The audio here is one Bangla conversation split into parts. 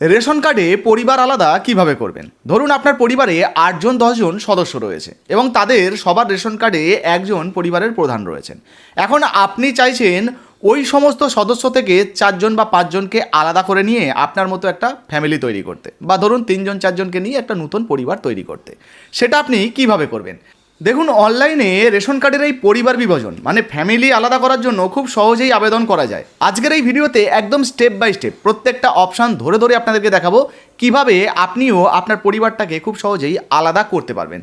রেশন কার্ডে পরিবার আলাদা কিভাবে করবেন? ধরুন আপনার পরিবারে 8 জন 10 জন সদস্য রয়েছে এবং তাদের সবার রেশন কার্ডে একজন পরিবারের প্রধান রয়েছেন। এখন আপনি চাইছেন ওই সমস্ত সদস্য থেকে 4 জন বা 5 জনকে আলাদা করে নিয়ে আপনার মতো একটা ফ্যামিলি তৈরি করতে, বা ধরুন 3 জন 4 জনকে নিয়ে একটা নতুন পরিবার তৈরি করতে। সেটা আপনি কিভাবে করবেন? দেখুন, অনলাইনে রেশন কার্ডের এই পরিবার বিভাজন মানে ফ্যামিলি আলাদা করার জন্য খুব সহজেই আবেদন করা যায়। আজকের এই ভিডিওতে একদম স্টেপ বাই স্টেপ প্রত্যেকটা অপশান ধরে ধরে আপনাদেরকে দেখাবো কিভাবে আপনিও আপনার পরিবারটাকে খুব সহজেই আলাদা করতে পারবেন।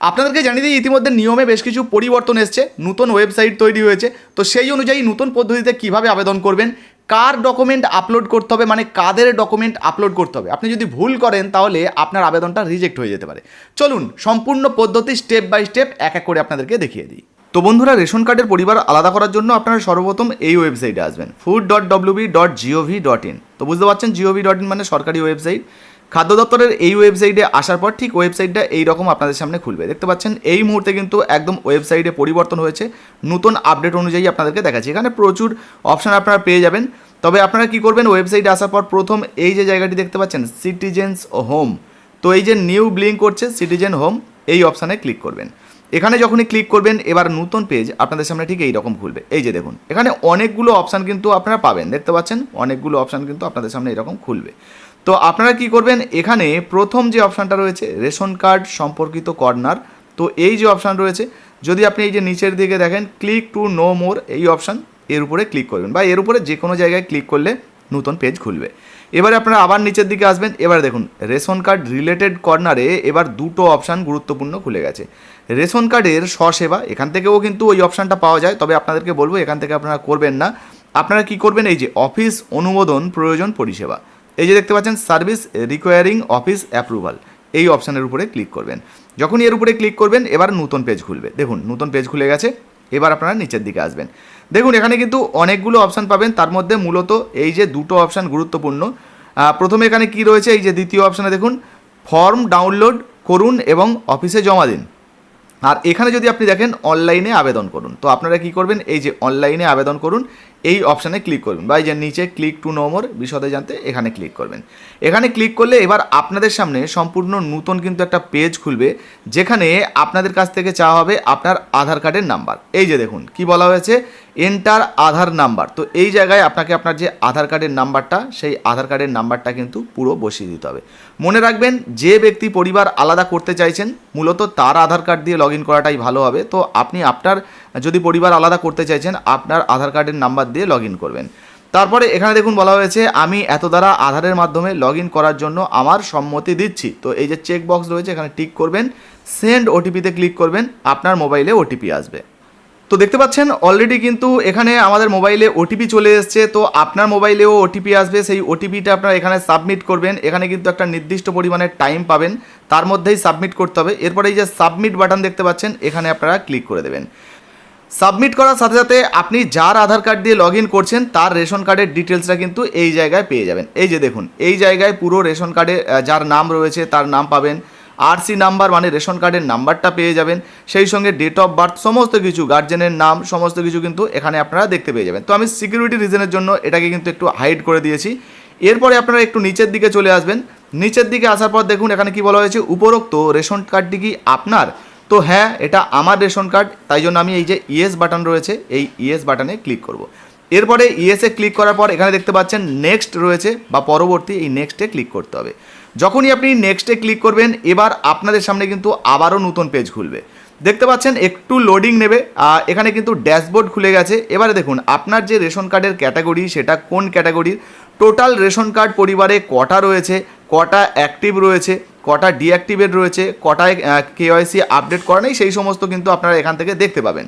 আপনাদেরকে জানিয়ে দিই, ইতিমধ্যে নিয়মে বেশ কিছু পরিবর্তন এসছে, নতুন ওয়েবসাইট তৈরি হয়েছে। তো সেই অনুযায়ী নতুন পদ্ধতিতে কিভাবে আবেদন করবেন, কার ডকুমেন্ট আপলোড করতে হবে, মানে কাদের ডকুমেন্ট আপলোড করতে হবে, আপনি যদি ভুল করেন তাহলে আপনার আবেদনটা রিজেক্ট হয়ে যেতে পারে। চলুন সম্পূর্ণ পদ্ধতি স্টেপ বাই স্টেপ এক এক করে আপনাদেরকে দেখিয়ে দিই। তো বন্ধুরা, রেশন কার্ডের পরিবার আলাদা করার জন্য আপনারা সর্বপ্রথম এই ওয়েবসাইটে আসবেন, food.wb.gov.in। তো বুঝতে পারছেন, gov.in মানে সরকারি ওয়েবসাইট। খাদ্য দপ্তরের এই ওয়েবসাইটে আসার পর ঠিক ওয়েবসাইটটা এইরকম আপনাদের সামনে খুলবে। দেখতে পাচ্ছেন এই মুহূর্তে কিন্তু একদম ওয়েবসাইটে পরিবর্তন হয়েছে, নতুন আপডেট অনুযায়ী আপনাদেরকে দেখাচ্ছি। এখানে প্রচুর অপশান আপনারা পেয়ে যাবেন। তবে আপনারা কি করবেন, ওয়েবসাইটে আসার পর প্রথম এই যে জায়গাটি দেখতে পাচ্ছেন সিটিজেন্স হোম, তো এই যে নিউ ব্লিঙ্ক করছে সিটিজেন হোম, এই অপশানে ক্লিক করবেন। এখানে যখনই ক্লিক করবেন এবার নতুন পেজ আপনাদের সামনে ঠিক এইরকম খুলবে। এই যে দেখুন, এখানে অনেকগুলো অপশান কিন্তু আপনারা পাবেন, দেখতে পাচ্ছেন অনেকগুলো অপশান কিন্তু আপনাদের সামনে এরকম খুলবে। তো আপনারা কি করবেন, এখানে প্রথম যে অপশানটা রয়েছে রেশন কার্ড সম্পর্কিত কর্নার, তো এই যে অপশান রয়েছে, যদি আপনি এই যে নিচের দিকে দেখেন ক্লিক টু নো মোর এই অপশান, এর উপরে ক্লিক করবেন বা এর উপরে যে কোনো জায়গায় ক্লিক করলে নতুন পেজ খুলবে। এবারে আপনারা আবার নিচের দিকে আসবেন। এবার দেখুন রেশন কার্ড রিলেটেড কর্নারে এবার দুটো অপশান গুরুত্বপূর্ণ খুলে গেছে। রেশন কার্ডের স্বসেবা, এখান থেকেও কিন্তু ওই অপশানটা পাওয়া যায়, তবে আপনাদেরকে বলবো এখান থেকে আপনারা করবেন না। আপনারা কি করবেন, এই যে অফিস অনুমোদন প্রয়োজন পরিষেবা, এই যে দেখতে পাচ্ছেন সার্ভিস রিকোয়ারিং অফিস অ্যাপ্রুভাল, এই অপশানের উপরে ক্লিক করবেন। যখনই এর উপরে ক্লিক করবেন এবার নতুন পেজ খুলবে। দেখুন নতুন পেজ খুলে গেছে। এবার আপনারা নিচের দিকে আসবেন। দেখুন এখানে কিন্তু অনেকগুলো অপশান পাবেন, তার মধ্যে মূলত এই যে দুটো অপশান গুরুত্বপূর্ণ। প্রথমে এখানে কি রয়েছে, এই যে দ্বিতীয় অপশানে দেখুন ফর্ম ডাউনলোড করুন এবং অফিসে জমা দিন। আর এখানে যদি আপনি দেখেন অনলাইনে আবেদন করুন, তো আপনারা কি করবেন, এই যে অনলাইনে আবেদন করুন এই অপশানে ক্লিক করবেন বা এই যে নিচে ক্লিক টু নো মোর বিশদে জানতে এখানে ক্লিক করবেন। এখানে ক্লিক করলে এবার আপনাদের সামনে সম্পূর্ণ নতুন কিন্তু একটা পেজ খুলবে, যেখানে আপনাদের কাছ থেকে চাওয়া হবে আপনার আধার কার্ডের নাম্বার। এই যে দেখুন কি বলা হয়েছে, এন্টার আধার নাম্বার। তো এই জায়গায় আপনাকে আপনার যে আধার কার্ডের নাম্বারটা, সেই আধার কার্ডের নাম্বারটা কিন্তু পুরো বসিয়ে দিতে হবে। মনে রাখবেন, যে ব্যক্তি পরিবার আলাদা করতে চাইছেন মূলত তার আধার কার্ড দিয়ে লগ ইন করাটাই ভালো হবে। তো আপনি আপনার যদি পরিবার আলাদা করতে চাইছেন আপনার আধার কার্ডের নাম্বার দিয়ে লগ ইন করবেন। তারপরে এখানে দেখুন বলা হয়েছে আমি এত দ্বারা আধারের মাধ্যমে লগ ইন করার জন্য আমার সম্মতি দিচ্ছি। তো এই যে চেক বক্স রয়েছে এখানে টিক করবেন, সেন্ড ওটিপিতে ক্লিক করবেন, আপনার মোবাইলে ওটিপি আসবে। তো দেখতে পাচ্ছেন অলরেডি কিন্তু এখানে আমাদের মোবাইলে ওটিপি চলে এসছে। তো আপনার মোবাইলেও ওটিপি আসবে, সেই ওটিপিটা আপনারা এখানে সাবমিট করবেন। এখানে কিন্তু একটা নির্দিষ্ট পরিমাণের টাইম পাবেন, তার মধ্যেই সাবমিট করতে হবে। এরপরে এই যে সাবমিট বাটন দেখতে পাচ্ছেন এখানে আপনারা ক্লিক করে দেবেন। সাবমিট করার সাথে সাথে আপনি যার আধার কার্ড দিয়ে লগ ইন করছেন তার রেশন কার্ডের ডিটেলসটা কিন্তু এই জায়গায় পেয়ে যাবেন। এই যে দেখুন এই জায়গায় পুরো রেশন কার্ডে যার নাম রয়েছে তার নাম পাবেন, আরসি নাম্বার মানে রেশন কার্ডের নাম্বারটা পেয়ে যাবেন, সেই সঙ্গে ডেট অফ বার্থ, সমস্ত কিছু, গার্জেনের নাম, সমস্ত কিছু কিন্তু এখানে আপনারা দেখতে পেয়ে যাবেন। তো আমি সিকিউরিটি রিজনের জন্য এটাকে কিন্তু একটু হাইড করে দিয়েছি। এরপরে আপনারা একটু নিচের দিকে চলে আসবেন। নিচের দিকে আসার পর দেখুন এখানে কি বলা হয়েছে, উপরোক্ত রেশন কার্ডটি কি আপনার? তো হ্যাঁ, এটা আমার রেশন কার্ড, তাই জন্য আমি এই যে ইয়েস বাটন রয়েছে এই ইয়েস বাটনে ক্লিক করব। এরপরে ইয়েসে ক্লিক করার পর এখানে দেখতে পাচ্ছেন নেক্সট রয়েছে বা পরবর্তী, এই নেক্সটে ক্লিক করতে হবে। যখনই আপনি নেক্সটে ক্লিক করবেন এবার আপনাদের সামনে কিন্তু আবারও নতুন পেজ খুলবে। দেখতে পাচ্ছেন একটু লোডিং নেবে, এখানে কিন্তু ড্যাশবোর্ড খুলে গেছে। এবারে দেখুন আপনার যে রেশন কার্ডের ক্যাটাগরি সেটা কোন ক্যাটাগরির, টোটাল রেশন কার্ড পরিবারে কটা রয়েছে, কটা অ্যাক্টিভ রয়েছে, কটা ডিঅ্যাক্টিভেট রয়েছে, কটায় কেওয়াইসি আপডেট করা নেই, সেই সমস্ত কিন্তু আপনারা এখান থেকে দেখতে পাবেন।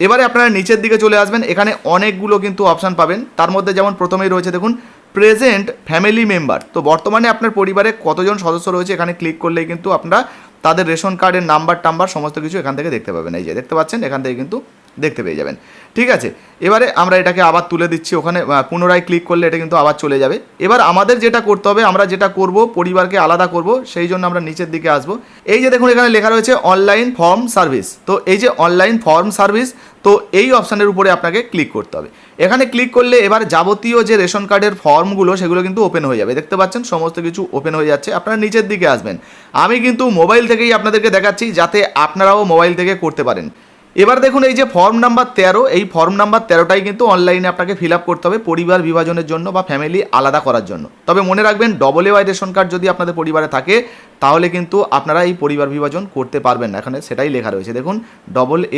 এবারে আপনারা নিচের দিকে চলে আসবেন, এখানে অনেকগুলো কিন্তু অপশান পাবেন। তার মধ্যে যেমন প্রথমেই রয়েছে দেখুন প্রেজেন্ট ফ্যামিলি মেম্বার, তো বর্তমানে আপনার পরিবারে কতজন সদস্য রয়েছে এখানে ক্লিক করলেই কিন্তু আপনারা তাদের রেশন কার্ডের নাম্বার টাম্বার সমস্ত কিছু এখান থেকে দেখতে পাবেন। এই যে দেখতে পাচ্ছেন এখান থেকে কিন্তু দেখতে পেয়ে যাবেন। ঠিক আছে, এবারে আমরা এটাকে আবার তুলে দিচ্ছি, ওখানে পুনরায় ক্লিক করলে এটা কিন্তু আবার চলে যাবে। এবার আমাদের যেটা করতে হবে, আমরা যেটা করব পরিবারকে আলাদা করব, সেই জন্য আমরা নিচের দিকে আসব। এই যে দেখুন এখানে লেখা রয়েছে অনলাইন ফর্ম সার্ভিস, তো এই যে অনলাইন ফর্ম সার্ভিস, তো এই অপশানের উপরে আপনাকে ক্লিক করতে হবে। এখানে ক্লিক করলে এবার যাবতীয় যে রেশন কার্ডের ফর্মগুলো সেগুলো কিন্তু ওপেন হয়ে যাবে। দেখতে পাচ্ছেন সমস্ত কিছু ওপেন হয়ে যাচ্ছে। আপনারা নিচের দিকে আসবেন। আমি কিন্তু মোবাইল থেকেই আপনাদেরকে দেখাচ্ছি যাতে আপনারাও মোবাইল থেকে করতে পারেন। এবার দেখুন এই যে ফর্ম নাম্বার 13, এই ফর্ম নাম্বার 13টাই কিন্তু অনলাইনে আপনাকে ফিল আপ করতে হবে পরিবার বিভাজনের জন্য বা ফ্যামিলি আলাদা করার জন্য। তবে মনে রাখবেন AAY রেশন কার্ড যদি আপনাদের পরিবারে থাকে তাহলে কিন্তু আপনারা এই পরিবার বিভাজন করতে পারবেন না। এখানে সেটাই লেখা রয়েছে, দেখুন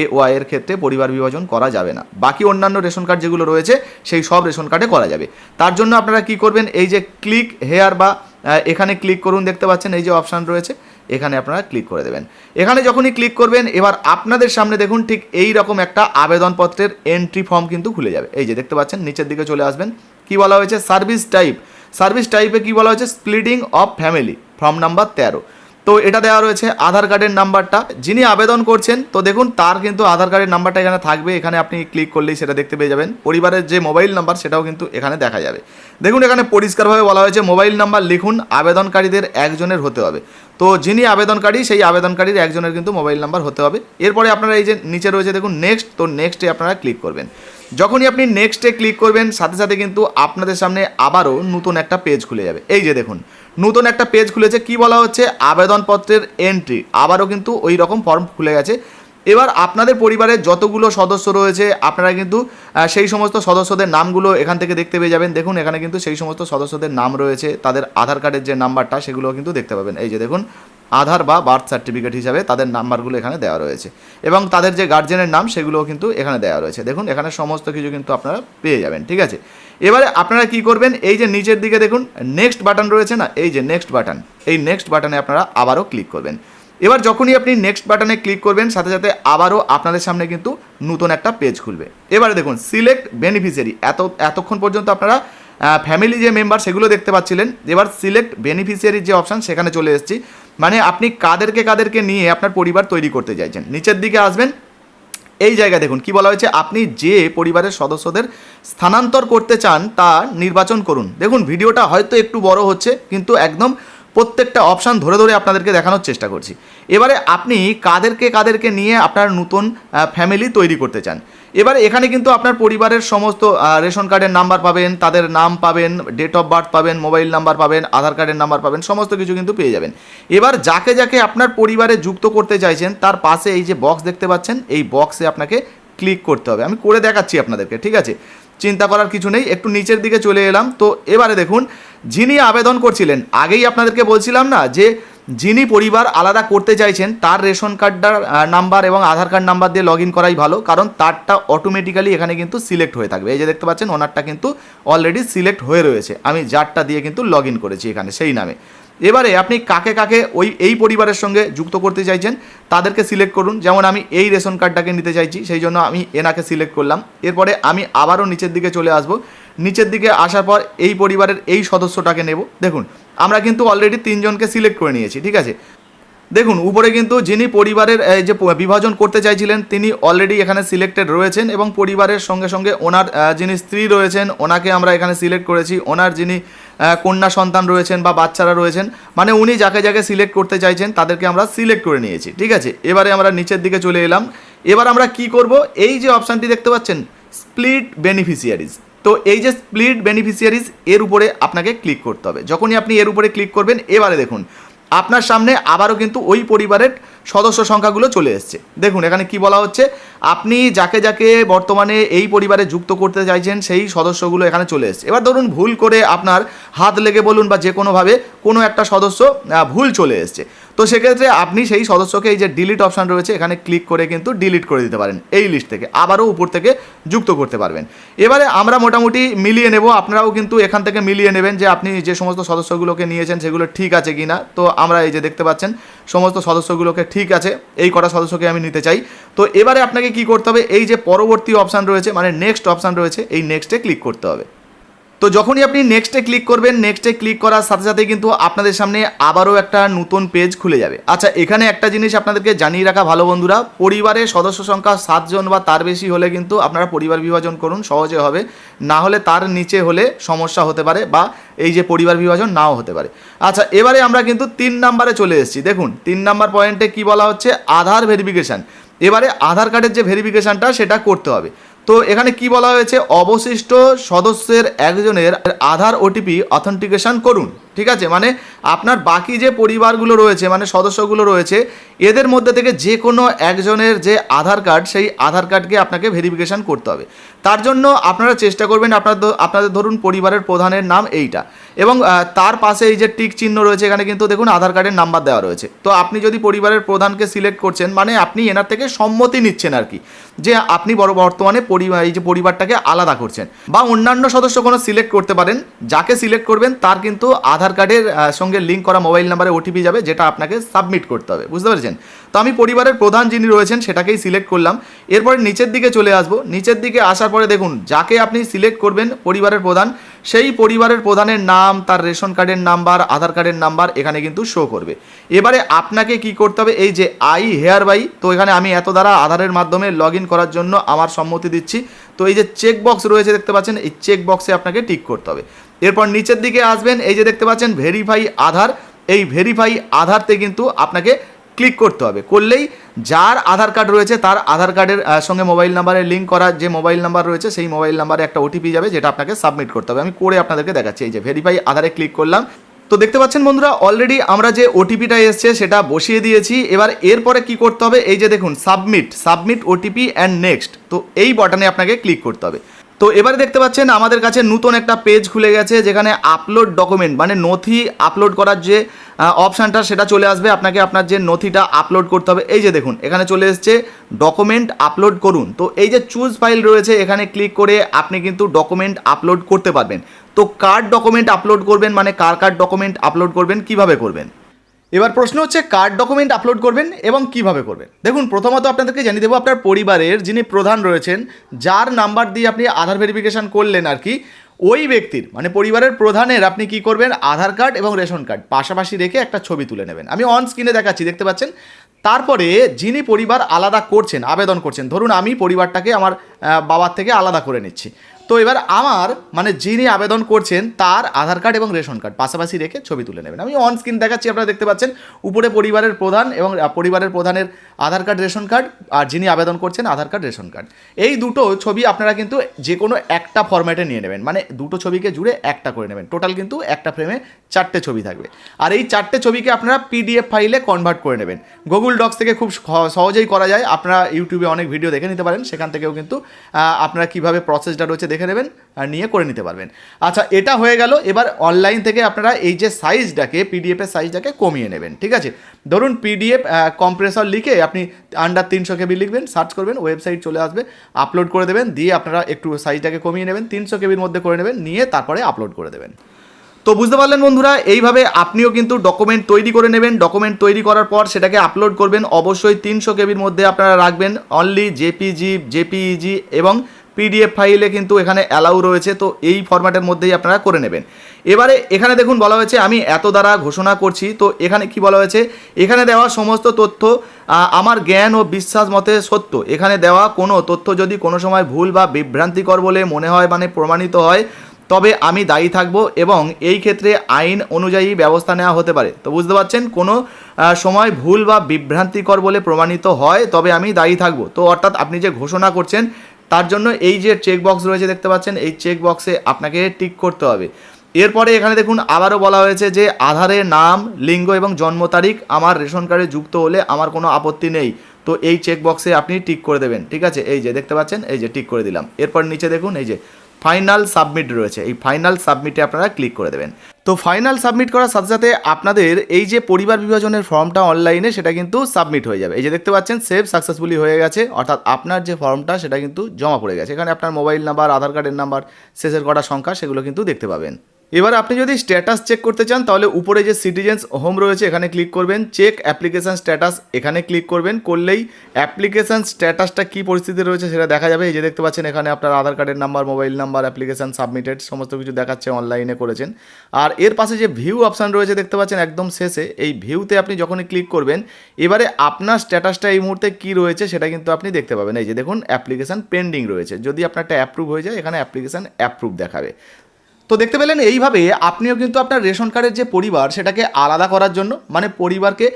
AAY এর ক্ষেত্রে পরিবার বিভাজন করা যাবে না। বাকি অন্যান্য রেশন কার্ড যেগুলো রয়েছে সেই সব রেশন কার্ডে করা যাবে। তার জন্য আপনারা কি করবেন, এই যে ক্লিক হেয়ার বা এখানে ক্লিক করুন, দেখতে পাচ্ছেন এই যে অপশান রয়েছে এখানে আপনারা ক্লিক করে দেবেন। এখানে যখনই ক্লিক করবেন এবার আপনাদের সামনে দেখুন ঠিক এই রকম একটা আবেদনপত্রের এন্ট্রি ফর্ম কিন্তু খুলে যাবে। এই যে দেখতে পাচ্ছেন নিচের দিকে চলে আসবেন, কি বলা হয়েছে সার্ভিস টাইপে কি বলা হয়েছে splitting of family form number 13। তো এটা দেওয়া রয়েছে আধার কার্ডের নাম্বারটা, যিনি আবেদন করছেন তো দেখুন তার কিন্তু আধার কার্ডের নাম্বারটা এখানে থাকবে। এখানে আপনি ক্লিক করলেই সেটা দেখতে পেয়ে যাবেন। পরিবারের যে মোবাইল নাম্বার সেটাও কিন্তু এখানে দেখা যাবে। দেখুন এখানে পরিষ্কারভাবে বলা হয়েছে মোবাইল নাম্বার লিখুন, আবেদনকারীদের একজনের হতে হবে। তো যিনি আবেদনকারী সেই আবেদনকারীর একজনের কিন্তু মোবাইল নাম্বার হতে হবে। এরপরে আপনারা এই যে নিচে রয়েছে দেখুন নেক্সট, তো নেক্সটে আপনারা ক্লিক করবেন। যখনই আপনি নেক্সটে ক্লিক করবেন সাথে সাথে কিন্তু আপনাদের সামনে আবারও নতুন একটা পেজ খুলে যাবে। এই যে দেখুন নতুন একটা পেজ খুলেছে, কি বলা হচ্ছে আবেদনপত্রের এন্ট্রি, আবারও কিন্তু ওই রকম ফর্ম খুলে গেছে। এবার আপনাদের পরিবারের যতগুলো সদস্য রয়েছে আপনারা কিন্তু সেই সমস্ত সদস্যদের নামগুলো এখান থেকে দেখতে পেয়ে যাবেন। দেখুন এখানে কিন্তু সেই সমস্ত সদস্যদের নাম রয়েছে, তাদের আধার কার্ডের যে নাম্বারটা সেগুলো কিন্তু দেখতে পাবেন। এই যে দেখুন আধার বা বার্থ সার্টিফিকেট হিসাবে তাদের নাম্বারগুলো এখানে দেওয়া রয়েছে এবং তাদের যে গার্জেনের নাম সেগুলোও কিন্তু এখানে দেওয়া রয়েছে। দেখুন এখানে সমস্ত কিছু কিন্তু আপনারা পেয়ে যাবেন, ঠিক আছে। এবারে আপনারা কি করবেন, এই যে নিচের দিকে দেখুন নেক্সট বাটন রয়েছে না, এই যে নেক্সট বাটন, এই নেক্সট বাটনে আপনারা আবারও ক্লিক করবেন। এবার যখনই আপনি নেক্সট বাটনে ক্লিক করবেন সাথে সাথে আবারও আপনাদের সামনে কিন্তু নতুন একটা পেজ খুলবে। এবারে দেখুন সিলেক্ট বেনিফিশিয়ারি, এতক্ষণ পর্যন্ত আপনারা ফ্যামিলি যে মেম্বার সেগুলো দেখতে পাচ্ছিলেন, এবার সিলেক্ট বেনিফিশিয়ারির যে অপশান সেখানে চলে এসেছি। মানে আপনি কাদেরকে নিয়ে আপনার পরিবার তৈরি করতে চাইছেন। নিচের দিকে আসবেন, এই জায়গায় দেখুন কি বলা হয়েছে আপনি যে পরিবারের সদস্যদের স্থানান্তর করতে চান তা নির্বাচন করুন। দেখুন ভিডিওটা হয়তো একটু বড় হচ্ছে কিন্তু একদম প্রত্যেকটা অপশান ধরে ধরে আপনাদেরকে দেখানোর চেষ্টা করছি। এবারে আপনি কাদেরকে নিয়ে আপনার নতুন ফ্যামিলি তৈরি করতে চান। এবারে এখানে কিন্তু আপনার পরিবারের সমস্ত রেশন কার্ডের নাম্বার পাবেন, তাদের নাম পাবেন, ডেট অফ বার্থ পাবেন, মোবাইল নাম্বার পাবেন, আধার কার্ডের নাম্বার পাবেন, সমস্ত কিছু কিন্তু পেয়ে যাবেন। এবার যাকে আপনার পরিবারে যুক্ত করতে চাইছেন তার পাশে এই যে বক্স দেখতে পাচ্ছেন এই বক্সে আপনাকে ক্লিক করতে হবে। আমি করে দেখাচ্ছি আপনাদেরকে, ঠিক আছে, চিন্তা করার কিছু নেই। একটু নিচের দিকে চলে এলাম। তো এবারে দেখুন যিনি আবেদন করছিলেন, আগেই আপনাদেরকে বলছিলাম না যে যিনি পরিবার আলাদা করতে চাইছেন তার রেশন কার্ডটার নাম্বার এবং আধার কার্ড নাম্বার দিয়ে লগ ইন করাই ভালো, কারণ তারটা অটোমেটিক্যালি এখানে কিন্তু সিলেক্ট হয়ে থাকবে। এই যে দেখতে পাচ্ছেন ওনারটা কিন্তু অলরেডি সিলেক্ট হয়ে রয়েছে, আমি যারটা দিয়ে কিন্তু লগ ইন করেছি এখানে সেই নামে। এবারে আপনি কাকে এই পরিবারের সঙ্গে যুক্ত করতে চাইছেন তাদেরকে সিলেক্ট করুন। যেমন আমি এই রেশন কার্ডটাকে নিতে চাইছি, সেই জন্য আমি এনাকে সিলেক্ট করলাম। এরপরে আমি আবারও নিচের দিকে চলে আসব। নিচের দিকে আসার পর এই পরিবারের এই সদস্যটাকে নেব। দেখুন আমরা কিন্তু অলরেডি 3 জনকে সিলেক্ট করে নিয়েছি, ঠিক আছে। দেখুন উপরে কিন্তু যিনি পরিবারের যে বিভাজন করতে চাইছিলেন তিনি অলরেডি এখানে সিলেক্টেড রয়েছেন এবং পরিবারের সঙ্গে সঙ্গে ওনার যিনি স্ত্রী রয়েছেন ওনাকে আমরা এখানে সিলেক্ট করেছি, ওনার যিনি কন্যা সন্তান রয়েছেন বা বাচ্চারা রয়েছেন, মানে উনি যাকে সিলেক্ট করতে চাইছেন তাদেরকে আমরা সিলেক্ট করে নিয়েছি, ঠিক আছে। এবারে আমরা নিচের দিকে চলে এলাম। এবার আমরা কি করব, এই যে অপশানটি দেখতে পাচ্ছেন স্প্লিট বেনিফিশিয়ারিজ, তো এই যে স্প্লিট বেনিফিশিয়ারিজ এর উপরে আপনাকে ক্লিক করতে হবে। যখনই আপনি এর উপরে ক্লিক করবেন এবারে দেখুন আপনার সামনে আবারও কিন্তু ওই পরিবারের সদস্য সংখ্যাগুলো চলে এসছে। দেখুন এখানে কি বলা হচ্ছে আপনি যাকে বর্তমানে এই পরিবারে যুক্ত করতে চাইছেন সেই সদস্যগুলো এখানে চলে এসছে। এবার ধরুন ভুল করে আপনার হাত লেগে বলুন বা যে কোনোভাবে কোনো একটা সদস্য ভুল চলে এসছে, তো সেক্ষেত্রে আপনি সেই সদস্যকে এই যে ডিলিট অপশান রয়েছে এখানে ক্লিক করে কিন্তু ডিলিট করে দিতে পারেন এই লিস্ট থেকে, আবারও উপর থেকে যুক্ত করতে পারবেন। এবারে আমরা মোটামুটি মিলিয়ে নেব, আপনারাও কিন্তু এখান থেকে মিলিয়ে নেবেন যে আপনি যে সমস্ত সদস্যগুলোকে নিয়েছেন সেগুলো ঠিক আছে কি না। তো আমরা এই যে দেখতে পাচ্ছেন সমস্ত সদস্যগুলোকে ঠিক আছে, এই কটা সদস্যকে আমি নিতে চাই। তো এবারে আপনাকে কি করতে হবে, এই যে পরবর্তী অপশান রয়েছে মানে নেক্সট অপশান রয়েছে এই নেক্সটে ক্লিক করতে হবে। তো যখনই আপনি নেক্সটে ক্লিক করবেন, নেক্সটে ক্লিক করার সাথে সাথে কিন্তু আপনাদের সামনে আবারও একটা নতুন পেজ খুলে যাবে। আচ্ছা এখানে একটা জিনিস আপনাদেরকে জানিয়ে রাখা ভালো বন্ধুরা, পরিবারের সদস্য সংখ্যা 7 জন বা তার বেশি হলে কিন্তু আপনারা পরিবার বিভাজন করুন, সহজে হবে, না হলে তার নিচে হলে সমস্যা হতে পারে বা এই যে পরিবার বিভাজন নাও হতে পারে। আচ্ছা এবারে আমরা কিন্তু 3 নাম্বারে চলে এসেছি। দেখুন 3 নাম্বার পয়েন্টে কি বলা হচ্ছে আধার ভেরিফিকেশান। এবারে আধার কার্ডের যে ভেরিফিকেশানটা সেটা করতে হবে। তো এখানে কি বলা হয়েছে, অবশিষ্ট সদস্যের একজনের আধার ওটিপি অথেন্টিকেশন করুন। ঠিক আছে, মানে আপনার বাকি যে পরিবারগুলো রয়েছে, মানে সদস্যগুলো রয়েছে, এদের মধ্যে থেকে যে কোনো একজনের যে আধার কার্ড, সেই আধার কার্ডকে আপনাকে ভেরিফিকেশান করতে হবে। তার জন্য আপনারা চেষ্টা করবেন, আপনাদের ধরুন পরিবারের প্রধানের নাম এইটা, এবং তার পাশে এই যে টিক চিহ্ন রয়েছে, এখানে কিন্তু দেখুন আধার কার্ডের নাম্বার দেওয়া রয়েছে। তো আপনি যদি পরিবারের প্রধানকে সিলেক্ট করছেন, মানে আপনি এনার থেকে সম্মতি নিচ্ছেন আর কি, যে আপনি বর্তমানে এই যে পরিবারটাকে আলাদা করছেন। বা অন্যান্য সদস্য কোনো সিলেক্ট করতে পারেন, যাকে সিলেক্ট করবেন তার কিন্তু আধার কার্ডের সঙ্গে লিঙ্ক করা মোবাইল নাম্বারে ওটিপি যাবে, যেটা আপনাকে সাবমিট করতে হবে। বুঝতে পেরেছেন? তো আমি পরিবারের প্রধান যিনি রয়েছেন সেটাকেই সিলেক্ট করলাম। এরপরে নিচের দিকে চলে আসবো। নিচের দিকে আসার পরে দেখুন, যাকে আপনি সিলেক্ট করবেন পরিবারের প্রধান, সেই পরিবারের প্রধানের নাম, তার রেশন কার্ডের নাম্বার, আধার কার্ডের নাম্বার এখানে কিন্তু শো করবে। এবারে আপনাকে কি করতে হবে, এই যে আই হেয়ার বাই, তো এখানে আমি এত দ্বারা আধারের মাধ্যমে লগ ইন করার জন্য আমার সম্মতি দিচ্ছি। তো এই যে চেক বক্স রয়েছে দেখতে পাচ্ছেন, এই চেক বক্সে আপনাকে টিক করতে হবে। এরপর নিচের দিকে আসবেন, এই যে দেখতে পাচ্ছেন ভেরিফাই আধার, এই ভেরিফাই আধারতে কিন্তু আপনাকে ক্লিক করতে হবে। করলেই যার আধার কার্ড রয়েছে তার আধার কার্ডের সঙ্গে মোবাইল নাম্বারে লিঙ্ক করা যে মোবাইল নাম্বার রয়েছে, সেই মোবাইল নাম্বারে একটা ওটিপি যাবে, যেটা আপনাকে সাবমিট করতে হবে। আমি করে আপনাদেরকে দেখাচ্ছি। এই যে ভেরিফাই আধারে ক্লিক করলাম। তো দেখতে পাচ্ছেন বন্ধুরা, অলরেডি আমরা যে ওটিপিটা এসছে সেটা বসিয়ে দিয়েছি। এবার এরপরে কি করতে হবে, এই যে দেখুন সাবমিট ওটিপি অ্যান্ড নেক্সট, তো এই বাটনে আপনাকে ক্লিক করতে হবে। তো এবারে দেখতে পাচ্ছেন আমাদের কাছে নতুন একটা পেজ খুলে গেছে, যেখানে আপলোড ডকুমেন্ট মানে নথি আপলোড করার যে অপশানটা সেটা চলে আসবে। আপনাকে আপনার যে নথিটা আপলোড করতে হবে, এই যে দেখুন এখানে চলে এসছে ডকুমেন্ট আপলোড করুন। তো এই যে চুজ ফাইল রয়েছে, এখানে ক্লিক করে আপনি কিন্তু ডকুমেন্ট আপলোড করতে পারবেন। তো কার ডকুমেন্ট আপলোড করবেন, মানে কার ডকুমেন্ট আপলোড করবেন, কিভাবে করবেন। এবার প্রশ্ন হচ্ছে কার ডকুমেন্ট আপলোড করবেন এবং কিভাবে করবেন। দেখুন, প্রথমত আপনাদেরকে জানিয়ে দেবো, আপনার পরিবারের যিনি প্রধান রয়েছেন, যার নাম্বার দিয়ে আপনি আধার ভেরিফিকেশান করলেন আর কি, ওই ব্যক্তির মানে পরিবারের প্রধানের আপনি কি করবেন, আধার কার্ড এবং রেশন কার্ড পাশাপাশি রেখে একটা ছবি তুলে নেবেন। আমি অন স্ক্রিনে দেখাচ্ছি, দেখতে পাচ্ছেন। তারপরে যিনি পরিবার আলাদা করছেন, আবেদন করছেন, ধরুন আমি পরিবারটাকে আমার বাবার থেকে আলাদা করে নিচ্ছি। তো এবার আমার মানে যিনি আবেদন করছেন তার আধার কার্ড এবং রেশন কার্ড পাশাপাশি রেখে ছবি তুলে নেবেন। আমি অন স্ক্রিন দেখাচ্ছি, আপনারা দেখতে পাচ্ছেন উপরে পরিবারের প্রধান এবং পরিবারের প্রধানের আধার কার্ড রেশন কার্ড, আর যিনি আবেদন করছেন আধার কার্ড রেশন কার্ড, এই দুটো ছবি আপনারা কিন্তু যে কোনো একটা ফরম্যাটে নিয়ে নেবেন, মানে দুটো ছবিকে জুড়ে একটা করে নেবেন। টোটাল কিন্তু একটা ফ্রেমে 4টে ছবি থাকবে, আর এই 4টে ছবিকে আপনারা পিডিএফ ফাইলে কনভার্ট করে নেবেন। গুগল ডক্স থেকে খুব সহজেই করা যায়, আপনারা ইউটিউবে অনেক ভিডিও দেখে নিতে পারেন, সেখান থেকেও কিন্তু আপনারা কীভাবে প্রসেসটা রয়েছে দেখে নেবেন আর নিয়ে করে নিতে পারবেন। আচ্ছা, এটা হয়ে গেল। এবার অনলাইন থেকে আপনারা এই যে সাইজটাকে, পিডিএফের সাইজটাকে কমিয়ে নেবেন। ঠিক আছে, ধরুন পিডিএফ কম্প্রেসর লিখে আপনি আন্ডার 300 কেবি লিখবেন, সার্চ করবেন, ওয়েবসাইট চলে আসবে, আপলোড করে দেবেন, দিয়ে আপনারা একটু সাইজটাকে কমিয়ে নেবেন, 300 কেবির মধ্যে করে নেবেন, নিয়ে তারপরে আপলোড করে দেবেন। তো বুঝতে পারলেন বন্ধুরা, এইভাবে আপনিও কিন্তু ডকুমেন্ট তৈরি করে নেবেন। ডকুমেন্ট তৈরি করার পর সেটাকে আপলোড করবেন, অবশ্যই 300 কেবির মধ্যে আপনারা রাখবেন। অনলি জেপিইজি এবং পিডিএফ ফাইলে কিন্তু এখানে অ্যালাউ রয়েছে, তো এই ফরম্যাটের মধ্যেই আপনারা করে নেবেন। এবারে এখানে দেখুন বলা হয়েছে আমি এত দ্বারা ঘোষণা করছি। তো এখানে কি বলা হয়েছে, এখানে দেওয়া সমস্ত তথ্য আমার জ্ঞান ও বিশ্বাস মতে সত্য। এখানে দেওয়া কোনো তথ্য যদি কোনো সময় ভুল বা বিভ্রান্তিকর বলে মনে হয়, মানে প্রমাণিত হয়, তবে আমি দায়ী থাকব এবং এই ক্ষেত্রে আইন অনুযায়ী ব্যবস্থা নেওয়া হতে পারে। তো বুঝতে পারছেন, কোনো সময় ভুল বা বিভ্রান্তিকর বলে প্রমাণিত হয় তবে আমি দায়ী থাকব। তো অর্থাৎ আপনি যে ঘোষণা করছেন তার জন্য এই যে চেক বক্স রয়েছে দেখতে পাচ্ছেন, এই চেক বক্সে আপনাকে টিক করতে হবে। এরপরে এখানে দেখুন আবারও বলা হয়েছে যে আধারের নাম, লিঙ্গ এবং জন্ম তারিখ আমার রেশন কার্ডে যুক্ত হলে আমার কোনো আপত্তি নেই। তো এই চেক বক্সে আপনি টিক করে দেবেন। ঠিক আছে, এই যে দেখতে পাচ্ছেন, এই যে টিক করে দিলাম। এরপর নিচে দেখুন এই যে ফাইনাল সাবমিট রয়েছে, এই ফাইনাল সাবমিটে আপনারা ক্লিক করে দেবেন। তো ফাইনাল সাবমিট করার সাথে সাথে আপনাদের এই যে পরিবার বিভাজনের ফর্মটা অনলাইনে সেটা কিন্তু সাবমিট হয়ে যাবে। এই যে দেখতে পাচ্ছেন সেভ সাকসেসফুলি হয়ে গেছে, অর্থাৎ আপনার যে ফর্মটা সেটা কিন্তু জমা পড়ে গেছে। এখানে আপনার মোবাইল নাম্বার, আধার কার্ডের নাম্বার, শেষের কটা সংখ্যা সেগুলো কিন্তু দেখতে পাবেন। এবার আপনি যদি স্ট্যাটাস চেক করতে চান তাহলে উপরে যে সিটিজেন্স হোম রয়েছে এখানে ক্লিক করবেন, চেক অ্যাপ্লিকেশান স্ট্যাটাস এখানে ক্লিক করবেন, করলেই অ্যাপ্লিকেশান স্ট্যাটাসটা কী পরিস্থিতি রয়েছে সেটা দেখা যাবে। এই যে দেখতে পাচ্ছেন এখানে আপনার আধার কার্ডের number, mobile number, application submitted সমস্ত কিছু দেখাচ্ছে, অনলাইনে করেছেন। আর এর পাশে যে ভিউ অপশান রয়েছে দেখতে পাচ্ছেন একদম শেষে, এই ভিউতে আপনি যখনই ক্লিক করবেন এবারে আপনার স্ট্যাটাসটা এই মুহূর্তে কী রয়েছে সেটা কিন্তু আপনি দেখতে পাবেন। এই যে দেখুন অ্যাপ্লিকেশান পেন্ডিং রয়েছে, যদি আপনারটা অ্যাপ্রুভ হয়ে যায় এখানে অ্যাপ্লিকেশান অ্যাপ্রুভ দেখাবে। তো দেখতে পেলেন এইভাবে আপনিও কিন্তু আপনার রেশন কার্ডের যে পরিবার সেটাকে আলাদা করার জন্য মানে পরিবারকে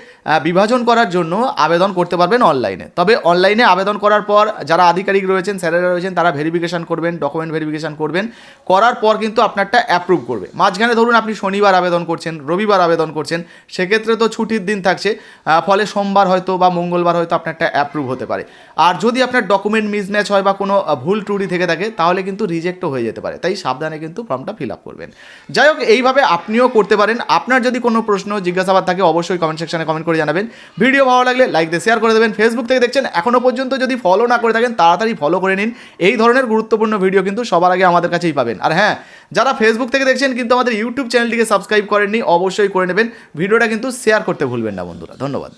বিভাজন করার জন্য আবেদন করতে পারবেন অনলাইনে। তবে অনলাইনে আবেদন করার পর যারা আধিকারিক রয়েছেন, স্যারেরা রয়েছেন, তারা ভেরিফিকেশন করবেন, ডকুমেন্ট ভেরিফিকেশন করবেন, করার পর কিন্তু আপনারটা অ্যাপ্রুভ করবে। মাঝখানে ধরুন আপনি শনিবার আবেদন করছেন, রবিবার আবেদন করছেন, সেক্ষেত্রে তো ছুটির দিন থাকছে, ফলে সোমবার হয়তো বা মঙ্গলবার হয়তো আপনারটা অ্যাপ্রুভ হতে পারে। আর যদি আপনার ডকুমেন্ট মিসম্যাচ হয় বা কোনো ভুল ত্রুটি থেকে থাকে তাহলে কিন্তু রিজেক্টও হয়ে যেতে পারে। তাই সাবধানে কিন্তু ফর্মটা ফিল আপ করবেন। যাই হোক, এইভাবে আপনিও করতে পারেন। আপনার যদি কোনো প্রশ্ন জিজ্ঞাসাবাদ থাকে অবশ্যই কমেন্ট সেকশনে কমেন্ট করে জানাবেন। ভিডিও ভালো লাগলে লাইক দিয়ে শেয়ার করে দেবেন। ফেসবুক থেকে দেখছেন, এখনও পর্যন্ত যদি ফলো না করে থাকেন তাড়াতাড়ি ফলো করে নিন। এই ধরনের গুরুত্বপূর্ণ ভিডিও কিন্তু সবার আগে আমাদের কাছেই পাবেন। আর হ্যাঁ, যারা ফেসবুক থেকে দেখছেন কিন্তু আমাদের ইউটিউব চ্যানেলটিকে সাবস্ক্রাইব করেননি, অবশ্যই করে নেবেন। ভিডিওটা কিন্তু শেয়ার করতে ভুলবেন না বন্ধুরা। ধন্যবাদ।